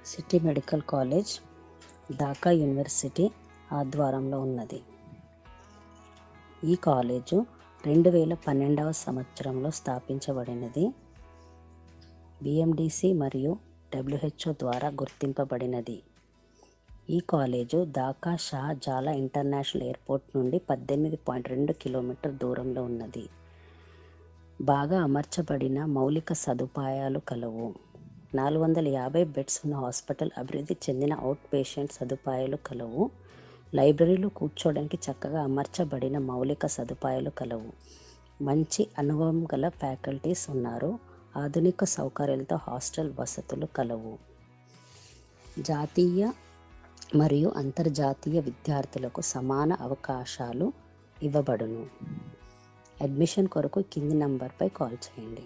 City medical college Dhaka university ఆధ్వర్యంలో ఉన్నది. ఈ కాలేజు 2012వ సంవత్సరంలో స్థాపించబడినది. BMDC మరియు WHO ద్వారా గుర్తింపబడినది. ఈ కాలేజు ఢాకా షాజాలా ఇంటర్నేషనల్ ఎయిర్పోర్ట్ నుండి 18.2 కిలోమీటర్ దూరంలో ఉన్నది. బాగా అమర్చబడిన మౌలిక సదుపాయాలు కలవు. 450 బెడ్స్ ఉన్న హాస్పిటల్, అభివృద్ధి చెందిన అవుట్ పేషెంట్ సదుపాయాలు కలవు. లైబ్రరీలో కూర్చోవడానికి చక్కగా అమర్చబడిన మౌలిక సదుపాయాలు కలవు. మంచి అనుభవం గల ఫ్యాకల్టీస్ ఉన్నారు. ఆధునిక సౌకర్యాలతో హాస్టల్ వసతులు కలవు. జాతీయ మరియు అంతర్జాతీయ విద్యార్థులకు సమాన అవకాశాలు ఇవ్వబడును. అడ్మిషన్ కొరకు కింది నంబర్పై కాల్ చేయండి.